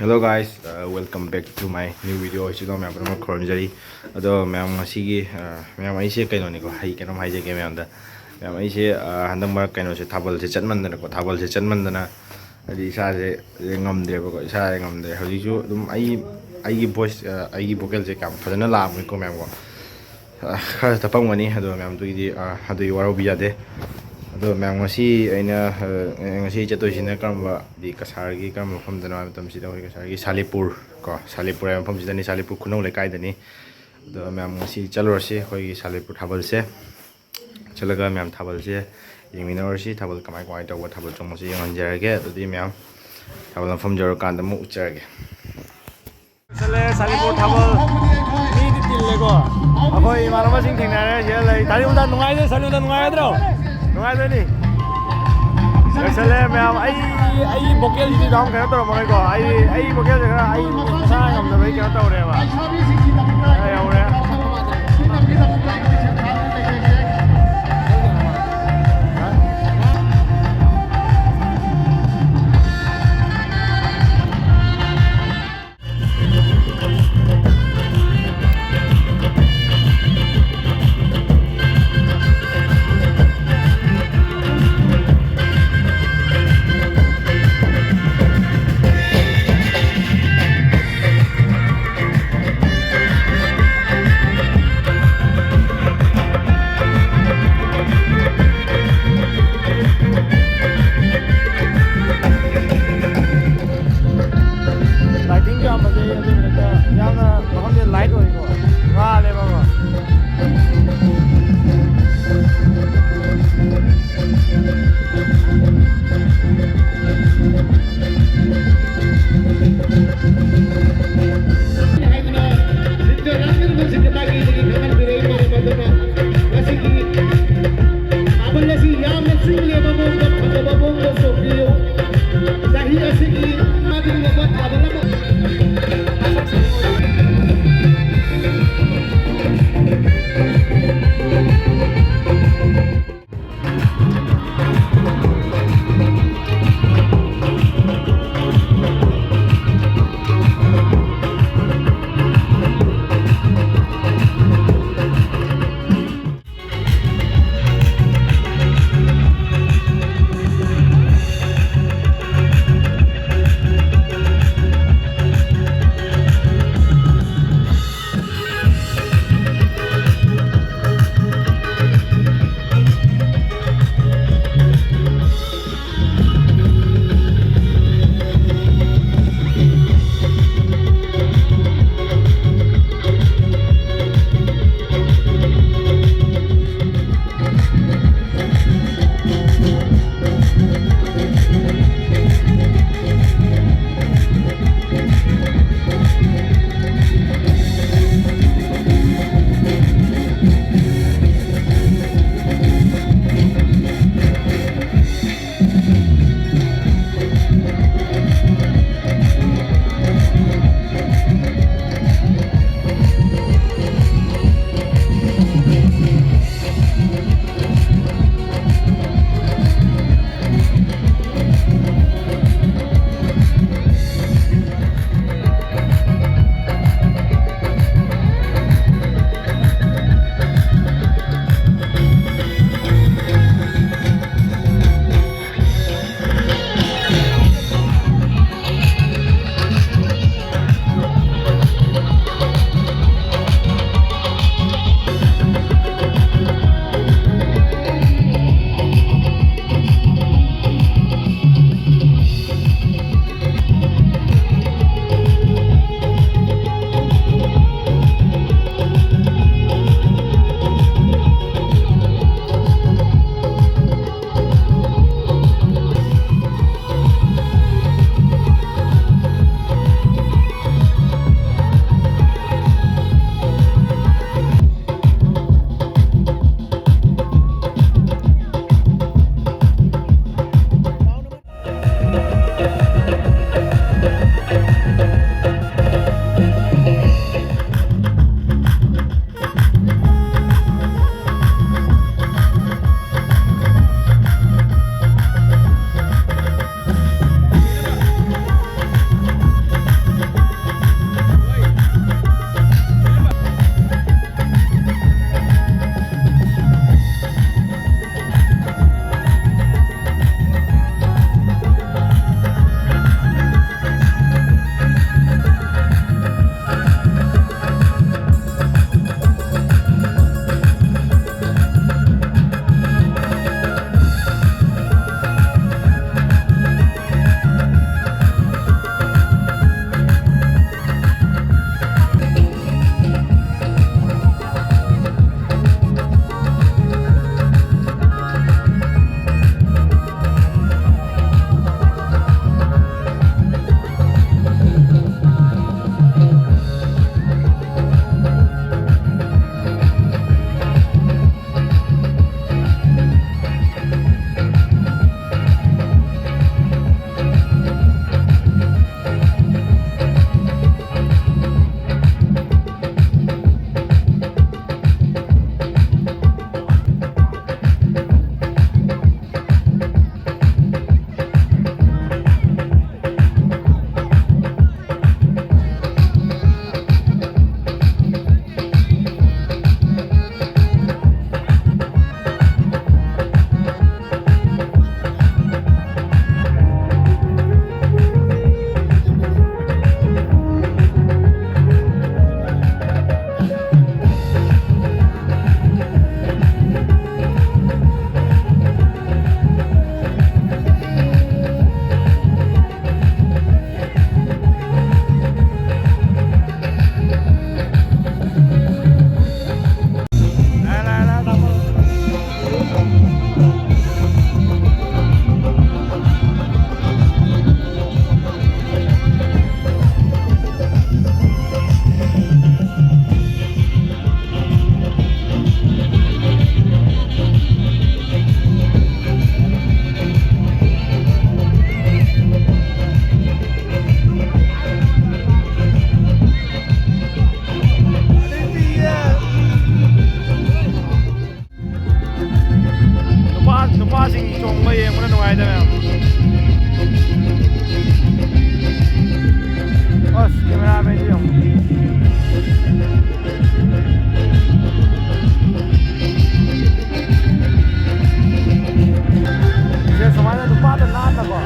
Hello guys, welcome back to my new video. Sino मैं अपना खोलने अदो मैं मसीगी मैं ऐसे कहीं नहीं को हाई क्या हाई जगह में अंदर मैं ऐसे हंदम बार कहीं से थाबल से चन्मंदन को थाबल से चन्मंदना अभी सारे गम दे को सारे गम दे हजी जो तुम आई voice आई vocal से काम फजना लाम को मैं को खा तपंग वनी अदो मैं तो इधी अदो युवारो बिया दे अदो मैं ngasi चतुर्सिना कम दी कसारगी कम मफम दना मतम सिदा होई कसारगी सालीपुर को सालीपुर है मफम सिदा नि सालीपुर खुनौ लेकाय दनी अदो मैं ngasi चलोरसे होई सालीपुर थाबल से चलगा मैं थाबल से यमिनोरसी थाबल कमाय कमाय तव थाबल चोंगसे यंजरगे अदि मैं थाबल मफम जरो कांद मु उचरगे चले सालीपुर थाबल मी दि तिल्लेको अखोई मानव सिंह थेंनारे जे लै दानि उदा नुंगाय दे साली उदा नुंगाय द्रो नुंगाय दे नि चले मैं आई vocal जी डाउन कर तो मगे को आई vocal जगह आई सा हम तो भाई क्या तो रे बा आई हो रे ꯅꯨꯄꯥꯁꯤꯡ ꯆꯣꯡꯕ ꯌꯦꯡꯕꯗ ꯅꯨꯡꯉꯥꯏꯗ ꯃꯌꯥꯝ ꯑꯁ ꯀꯦꯃꯦꯔꯥꯃꯦꯟꯗꯤ ꯌꯦꯡꯉꯨ ꯁꯦ ꯁꯨꯃꯥꯏꯅ ꯅꯨꯄꯥꯗ ꯅꯥꯟꯅꯀꯣ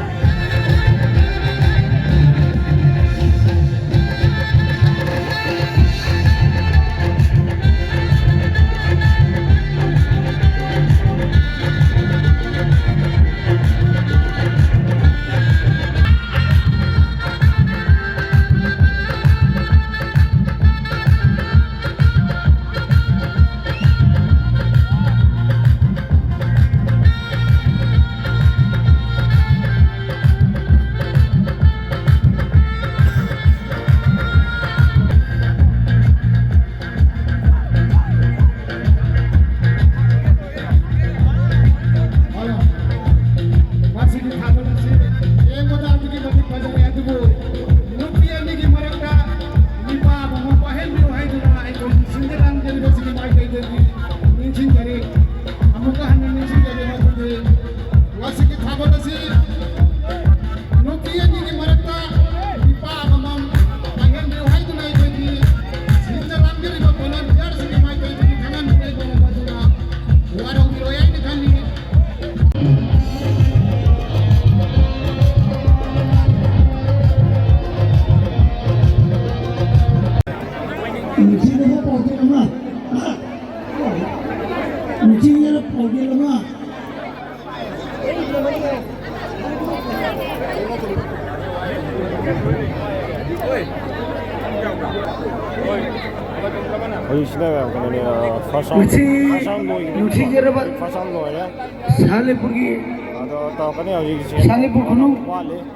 Salipur khunu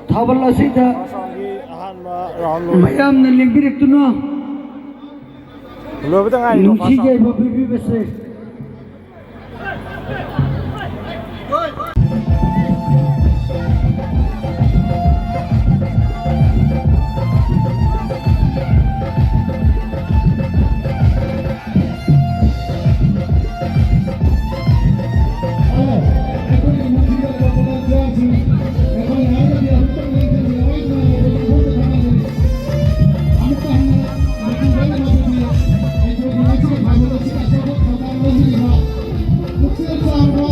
thawal asida mayam na lingbirik tuno nuchi jai babi bese Look at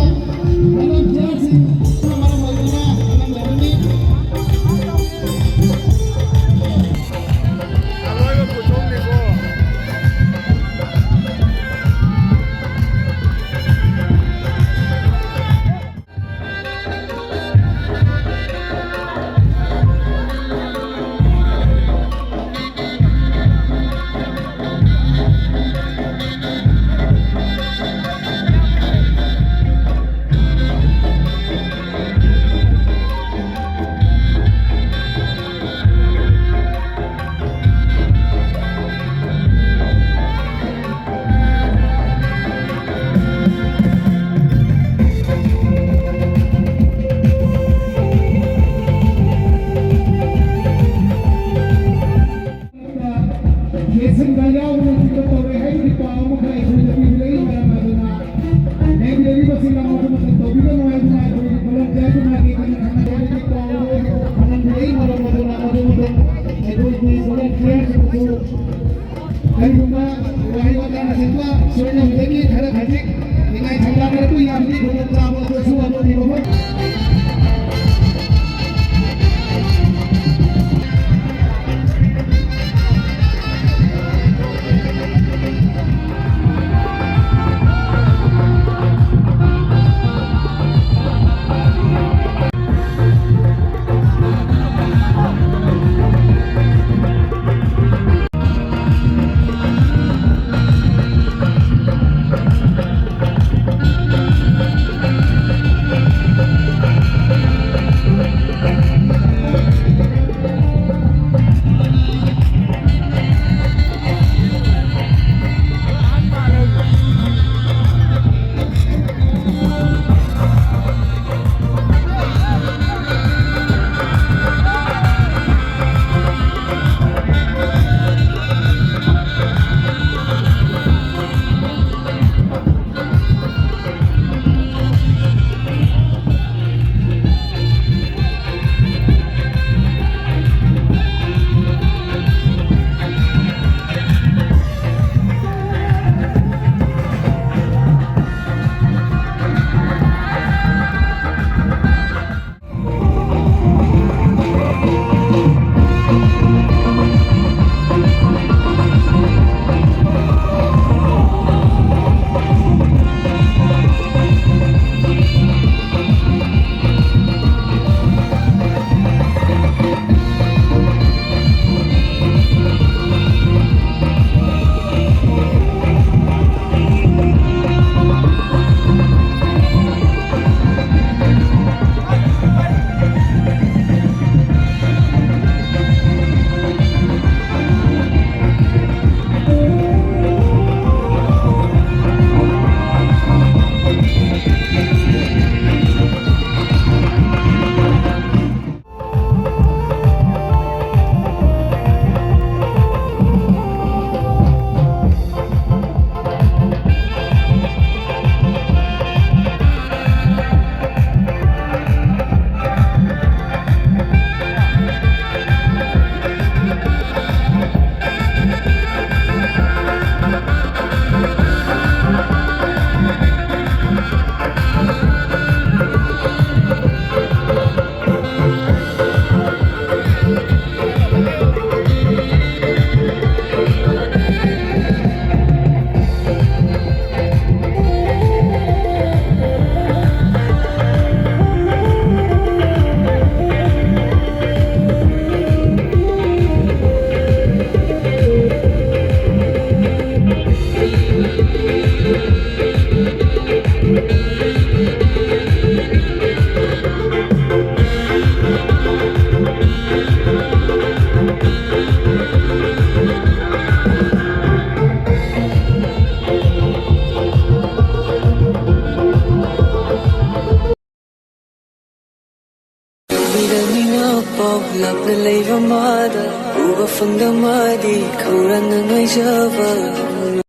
ꯅꯨꯡꯁꯤꯔꯃꯤꯅ ꯄꯥꯎ ꯂꯥꯞꯅ ꯂꯩꯕ ꯃꯥꯗ ꯎꯕ ꯐꯪꯗ ꯃꯥꯗꯤ ꯈꯧꯔꯥꯡꯅ ꯉꯥꯏꯖꯕ